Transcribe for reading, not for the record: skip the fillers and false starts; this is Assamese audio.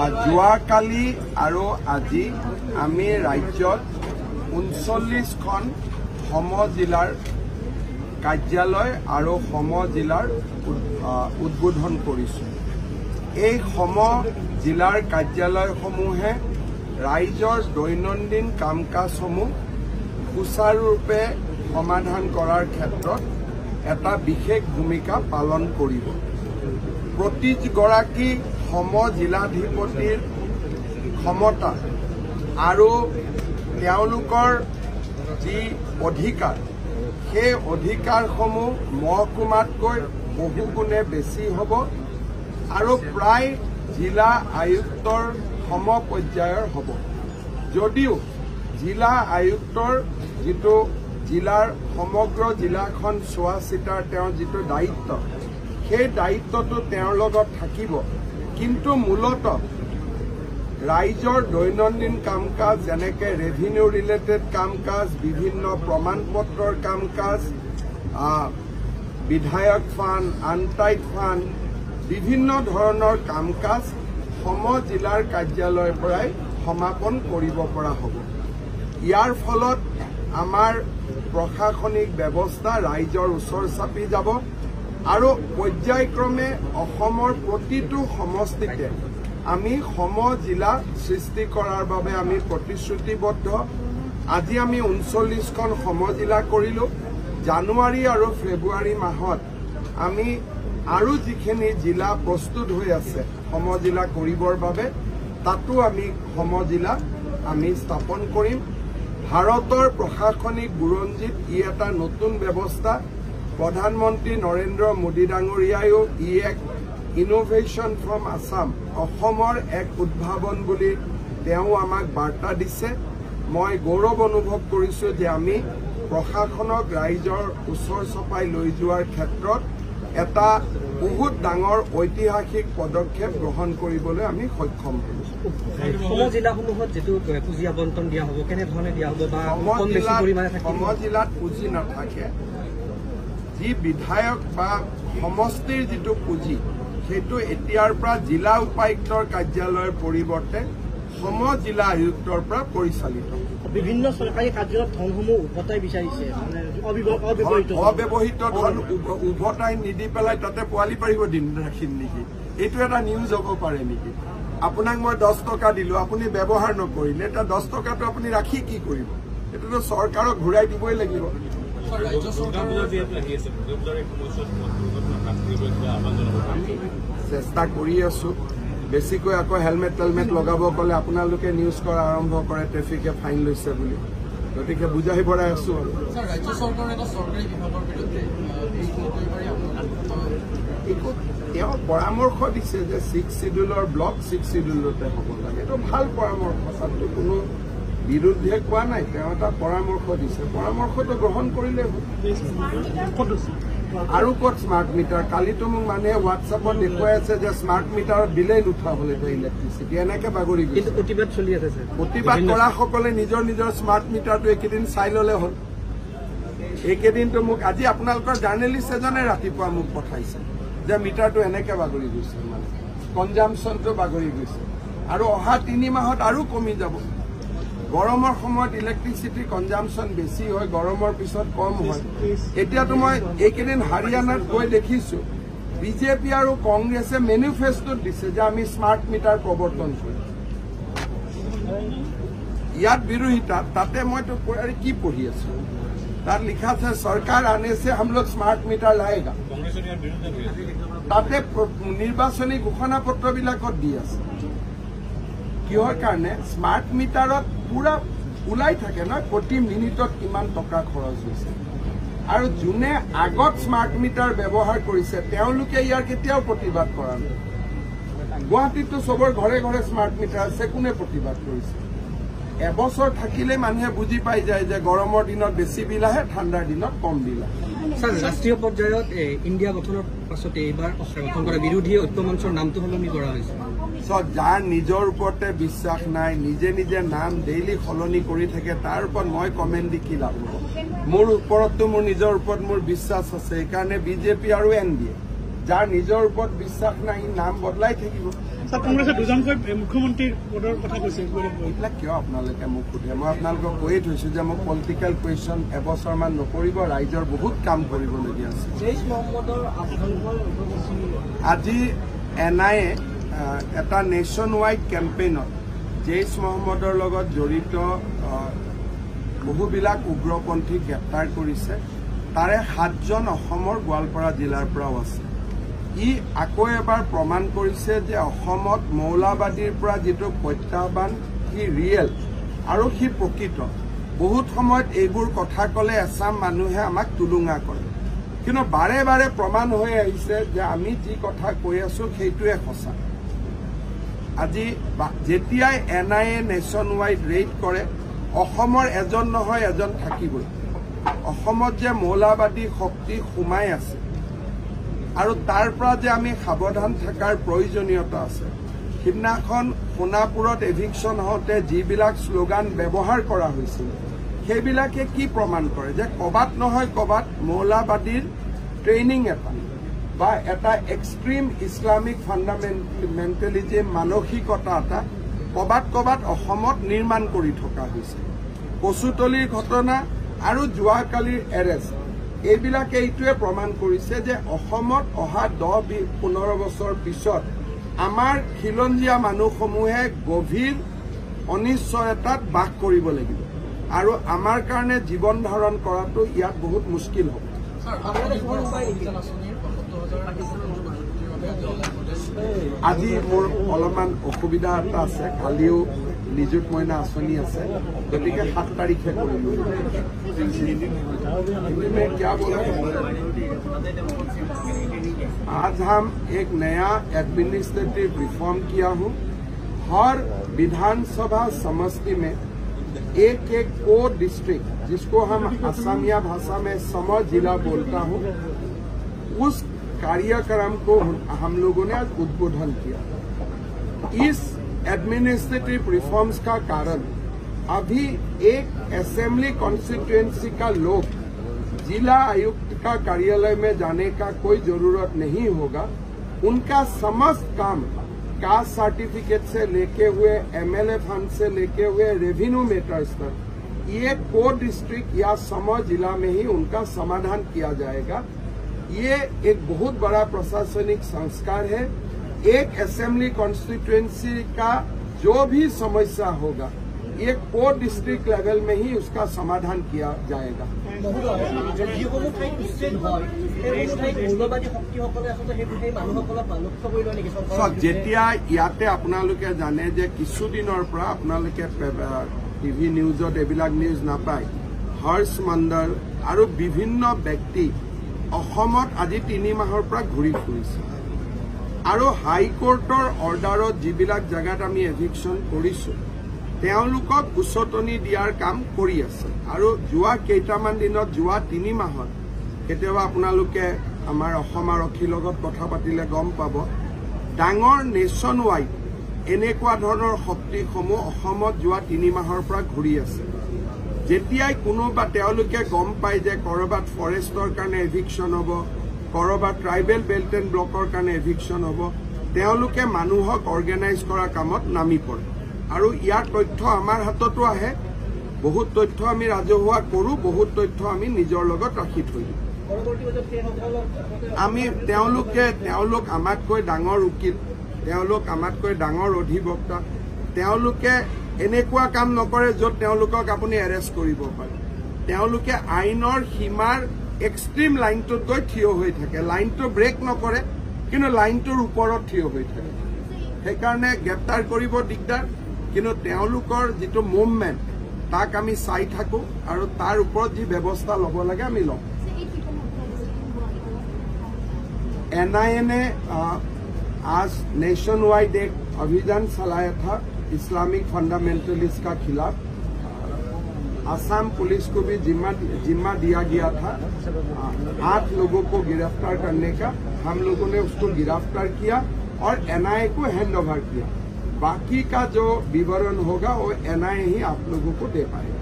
যোৱাকালি আৰু আজি আমি ৰাজ্যত 39খন সম জিলাৰ কাৰ্যালয় আৰু সম জিলাৰ উদ্বোধন কৰিছোঁ। এই সম জিলাৰ কাৰ্যালয়সমূহে ৰাইজৰ দৈনন্দিন কাম কাজসমূহ সুচাৰুৰূপে সমাধান কৰাৰ ক্ষেত্ৰত এটা বিশেষ ভূমিকা পালন কৰিব। প্ৰতিগৰাকী সম জিলাধিপতিৰ ক্ষমতা আৰু তেওঁলোকৰ যি অধিকাৰ, সেই অধিকাৰসমূহ মহকুমাতকৈ বহুগুণে বেছি হ'ব আৰু প্ৰায় জিলা আয়ুক্তৰ সম পৰ্যায়ৰ হ'ব। যদিও জিলা আয়ুক্তৰ যিটো জিলাৰ সমগ্ৰ জিলাখন চোৱা চিতাৰ তেওঁৰ যিটো দায়িত্ব, সেই দায়িত্বটো তেওঁৰ লগত থাকিব, কিন্তু মূলতঃ ৰাইজৰ দৈনন্দিন কাম কাজ যেনেকে ৰেভিনিউ ৰিলেটেড কাম কাজ, বিভিন্ন প্ৰমাণ পত্ৰৰ কাম কাজ, বিধায়ক ফাণ্ড, আনটাইড ফাণ্ড, বিভিন্ন ধৰণৰ কাম কাজ সম জিলাৰ কাৰ্যালয়ৰ পৰাই সমাপন কৰিব পৰা হ'ব। ইয়াৰ ফলত আমাৰ প্ৰশাসনিক ব্যৱস্থা ৰাইজৰ ওচৰ চাপি যাব আৰু পৰ্যায়ক্ৰমে অসমৰ প্ৰতিটো সমষ্টিতে আমি সম জিলা সৃষ্টি কৰাৰ বাবে আমি প্ৰতিশ্ৰুতিবদ্ধ। আজি আমি 39খন সম জিলা কৰিলোঁ। জানুৱাৰী আৰু ফেব্ৰুৱাৰী মাহত আমি আৰু যিখিনি জিলা প্ৰস্তুত হৈ আছে সম জিলা কৰিবৰ বাবে, তাতো আমি সম জিলা আমি স্থাপন কৰিম। ভাৰতৰ প্ৰশাসনিক বুৰঞ্জীত ই এটা নতুন ব্যৱস্থা। প্ৰধানমন্ত্ৰী নৰেন্দ্ৰ মোদী ডাঙৰীয়ায়ো ই এক ইনোভেশ্যন ফ্ৰম আছাম, অসমৰ এক উদ্ভাৱন বুলি তেওঁ আমাক বাৰ্তা দিছে। মই গৌৰৱ অনুভৱ কৰিছোঁ যে আমি প্ৰশাসনক ৰাইজৰ ওচৰ চপাই লৈ যোৱাৰ ক্ষেত্ৰত এটা বহুত ডাঙৰ ঐতিহাসিক পদক্ষেপ গ্ৰহণ কৰিবলৈ আমি সক্ষম হৈছোঁ। সম জিলাসমূহত যিটো পুঁজি আবণ্টন দিয়া হ'ব, কেনেধৰণে দিয়া হ'ব বা সম জিলাত পুঁজি নাথাকে। যি বিধায়ক বা সমষ্টিৰ যিটো পুঁজি, সেইটো এতিয়াৰ পৰা জিলা উপায়ুক্তৰ কাৰ্যালয়ৰ পৰিৱৰ্তে সম জিলা আয়ুক্তৰ পৰা পৰিচালিত। বিভিন্ন চৰকাৰী কাৰ্যালয়ত ধনসমূহ উভতাই বিচাৰিছে, অব্যৱহৃত ধন উভতাই নিদি পেলাই তাতে পোৱালি পাৰিব দিন ৰাখিম নেকি? এইটো এটা নিউজ হ'ব পাৰে নেকি? আপোনাক মই 10 টকা দিলোঁ, আপুনি ব্যৱহাৰ নকৰিলে, এতিয়া 10 টকাটো আপুনি ৰাখি কি কৰিব? এইটোতো চৰকাৰক ঘূৰাই দিবই লাগিব। চেষ্টা কৰি আছো। বেছিকৈ আকৌ হেলমেট টেলমেট লগাব ক'লে আপোনালোকে নিউজ কৰা আৰম্ভ কৰে ট্ৰেফিকে ফাইন লৈছে বুলি। গতিকে বুজাই বঢ়াই আছো আৰু তেওঁ পৰামৰ্শ দিছে যে 6 শিডিউলৰ ব্লক 6 শিডিউলতে হ'ব লাগে। এইটো ভাল পৰামৰ্শ, তাততো কোনো বিৰুদ্ধে কোৱা নাই। তেওঁ এটা পৰামৰ্শ দিছে, পৰামৰ্শটো গ্ৰহণ কৰিলে হ'ল। আৰু ক'ত স্মাৰ্ট মিটাৰ? কালিতো মোক মানুহে হোৱাটছএপত দেখুৱাই আছে যে স্মাৰ্ট মিটাৰত বিলেই নুঠা হ'ল এতিয়া ইলেক্ট্ৰিচিটি। এনেকে বাগৰি গৈছে। প্ৰতিবাদ চলি আছে। প্ৰতিবাদ কৰাসকলে নিজৰ নিজৰ স্মাৰ্ট মিটাৰটো এইকেইদিন চাই ল'লে হ'ল। এইকেইদিনটো মোক আজি আপোনালোকৰ জাৰ্নেলিষ্ট এজনে ৰাতিপুৱা মোক পঠাইছে যে মিটাৰটো এনেকে বাগৰি গৈছে, মানে কনজাম্পশ্যনটো বাগৰি গৈছে আৰু অহা 3 মাহত আৰু কমি যাব। গৰমৰ সময়ত ইলেক্ট্ৰিচিটি কনজাম্পশ্যন বেছি হয়, গৰমৰ পিছত কম হয়। এতিয়াতো মই এইকেইদিন হাৰিয়ানাত গৈ দেখিছোঁ বিজেপি আৰু কংগ্ৰেছে মেনিফেষ্টোত দিছে যে আমি স্মাৰ্ট মিটাৰ প্ৰৱৰ্তন কৰিম। ইয়াত বিৰোধিতা। তাতে মইতো কি পঢ়ি আছো, তাত লিখা আছে চৰকাৰ আনে से हम लोग स्मार्ट मीटर लाएगा। তাতে নিৰ্বাচনী ঘোষণা পত্ৰবিলাকত দি আছে। কিহৰ কাৰণে? স্মাৰ্ট মিটাৰত পুৰা ওলাই থাকে নহয় প্ৰতি মিনিটত কিমান টকা খৰচ হৈছে, আৰু যোনে আগত স্মাৰ্ট মিটাৰ ব্যৱহাৰ কৰিছে তেওঁলোকে ইয়াৰ কেতিয়াও প্ৰতিবাদ কৰা নাই। গুৱাহাটীততো চবৰ ঘৰে ঘৰে স্মাৰ্ট মিটাৰ আছে, কোনে প্ৰতিবাদ কৰিছে? এবছৰ থাকিলে মানুহে বুজি পাই যায় যে গৰমৰ দিনত বেছি বিল আহে, ঠাণ্ডাৰ দিনত কম বিল আহে। ৰাষ্ট্ৰীয় পৰ্যায়ত ইণ্ডিয়া গঠনৰ পাছতে এইবাৰ গঠন কৰা বিৰোধী ঐক্য মঞ্চৰ নামটো সলনি কৰা হৈছে। যাৰ নিজৰ ওপৰতে বিশ্বাস নাই, নিজে নিজে নাম ডেইলি সলনি কৰি থাকে, তাৰ ওপৰত মই কমেণ্ট দি কি লাভ হ'ব? মোৰ ওপৰততো মোৰ নিজৰ ওপৰত মোৰ বিশ্বাস আছে। সেইকাৰণে বিজেপি আৰু NDA যাৰ নিজৰ ওপৰত বিশ্বাস নাই নাম বদলাই থাকিব। কংগ্ৰেছে দুজনকৈ মুখ্যমন্ত্ৰীৰ পদৰ কথা কৈছে এইবিলাক কিয় আপোনালোকে মোক সোধে মই আপোনালোকক কৈয়ে থৈছো যে মোক পলিটিকেল কুৱেশ্যন এবছৰমান নকৰিব ৰাইজৰ বহুত কাম কৰিবলগীয়া আছে আজি NIA এটা নেশ্যন ৱাইড কেম্পেইনত জেইছ মহম্মদৰ লগত জড়িত বহুবিলাক উগ্ৰপন্থীক গ্ৰেপ্তাৰ কৰিছে তাৰে 7জন অসমৰ গোৱালপাৰা জিলাৰ পৰাও আছে ই আকৌ এবাৰ প্ৰমাণ কৰিছে যে অসমত মৌলবাদীৰ পৰা যিটো প্ৰত্যাহ্বান সি ৰিয়েল আৰু সি প্ৰকৃত বহুত সময়ত এইবোৰ কথা ক'লে এছাম মানুহে আমাক তুলুঙা কৰে কিন্তু বাৰে বাৰে প্ৰমাণ হৈ আহিছে যে আমি যি কথা কৈ আছো সেইটোৱে সঁচা আজি যেতিয়াই NIA নেশ্যন ৱাইড ৰেইড কৰে অসমৰ এজন নহয় এজন থাকিবই অসমত যে মৌলবাদী শক্তি সোমাই আছে আৰু তাৰ পৰা যে আমি সাৱধান থকাৰ প্ৰয়োজনীয়তা আছে সিদিনাখন সোণাপুৰত এভিকশ্যন হওঁতে যিবিলাক শ্লোগান ব্যৱহাৰ কৰা হৈছিল সেইবিলাকে কি প্ৰমাণ কৰে যে কবাত নহয় কবাত মৌলবাদীৰ ট্ৰেইনিং এটা বা এটা এক্সট্ৰিম ইছলামিক ফাণ্ডামেণ্টেলিজিম মানসিকতা এটা কবাত কবাত অসমত নিৰ্মাণ কৰি থকা হৈছে কচুতলিৰ ঘটনা আৰু যোৱাকালিৰ এৰেষ্ট এইবিলাকে এইটোৱে প্ৰমাণ কৰিছে যে অসমত অহা 10-15 বছৰ পিছত আমাৰ খিলঞ্জীয়া মানুহসমূহে গভীৰ অনিশ্চয়তাত বাস কৰিব লাগিব আৰু আমাৰ কাৰণে জীৱন ধাৰণ কৰাটো ইয়াত বহুত মুস্কিল হ'ব আজি মোৰ অলপমান অসুবিধা এটা আছে কালিও নিযুত মইনা আঁচনি আছে গতিকে 7 তাৰিখে কৰিম आज हम एक नया एडमिनिस्ट्रेटिव रिफॉर्म किया हूं हर विधानसभा समष्टि में एक को डिस्ट्रिक्ट जिसको हम असमिया भाषा में सम जिला बोलता हूं उस कार्यक्रम को हम लोगों ने आज उद्बोधन किया इस एडमिनिस्ट्रेटिव रिफॉर्म्स का कारण अभी एक असेंबली कॉन्स्टिट्यूएंसी का लोग जिला आयुक्त का कार्यालय में जाने का कोई जरूरत नहीं होगा उनका समस्त काम कास्ट सर्टिफिकेट से लेके हुए MLA फंड से लेके हुए रेवेन्यू मैटर्स तक ये को डिस्ट्रिक्ट या सम जिला में ही उनका समाधान किया जाएगा ये एक बहुत बड़ा प्रशासनिक संस्कार है एक असेंबली कॉन्स्टिट्यूएंसी का जो भी समस्या होगा ये को डिस्ट्रिक्ट लेवल में ही उसका समाधान किया जाएगा जेतिया इयाते आपनालोके जाने जे किछुदिনৰ পৰা आपनालोके টিভি নিউজত এবিলাক নিউজ নাপায় হৰ্ষ মণ্ডল আৰু বিভিন্ন ব্যক্তি অসমত আজি 3 মাহৰ পৰা ঘূৰি ফুৰিছে আৰু হাইকোৰ্টৰ অৰ্ডাৰত যিবিলাক জাগাত আমি এভিকশ্যন কৰিছো তেওঁলোকক উচতনি দিয়াৰ কাম কৰি আছে আৰু যোৱা কেইটামান দিনত যোৱা 3 মাহত কেতিয়াবা আপোনালোকে আমাৰ অসম আৰক্ষীৰ লগত কথা পাতিলে গম পাব ডাঙৰ নেশ্যন ৱাইড এনেকুৱা ধৰণৰ শক্তিসমূহ অসমত যোৱা 3 মাহৰ পৰা ঘূৰি আছে যেতিয়াই কোনোবা তেওঁলোকে গম পায় যে কৰবাত ফৰেষ্টৰ কাৰণে এভিকশ্যন হ'ব কৰবাত ট্ৰাইবেল বেল্ট এণ্ড ব্লকৰ কাৰণে এভিকশ্যন হ'ব তেওঁলোকে মানুহক অৰ্গেনাইজ কৰা কামত নামি পৰে আৰু ইয়াৰ তথ্য আমাৰ হাততো আহে বহুত তথ্য আমি ৰাজহুৱা কৰো বহুত তথ্য আমি নিজৰ লগত ৰাখি থৈ দিওঁ আমি তেওঁলোক আমাতকৈ ডাঙৰ উকিল তেওঁলোক আমাতকৈ ডাঙৰ অধিবক্তা তেওঁলোকে এনেকুৱা কাম নকৰে য'ত তেওঁলোকক আপুনি এৰেষ্ট কৰিব পাৰে তেওঁলোকে আইনৰ সীমাৰ এক্সট্ৰিম লাইনটোত গৈ থিয় হৈ থাকে লাইনটো ব্ৰেক নকৰে কিন্তু লাইনটোৰ ওপৰত থিয় হৈ থাকে সেইকাৰণে গ্ৰেপ্তাৰ কৰিব দিগদাৰ কিন্তু তেওঁলোকৰ যিটো মুভমেণ্ট তাক আমি চাই থাকো আৰু তাৰ ওপৰত যি ব্যৱস্থা ল'ব লাগে আমি লওঁ NIA ने आज नेशन वाइड एक अभियान चलाया था इस्लामिक फंडामेंटलिस्ट का खिलाफ असम पुलिस को भी जिम्मा दिया गया था 8 लोगों को गिरफ्तार करने का हम लोगों ने उसको गिरफ्तार किया और NIA को हैंड ओवर किया बाकी का जो विवरण होगा वो NIA ही आप लोगों को दे पाएगा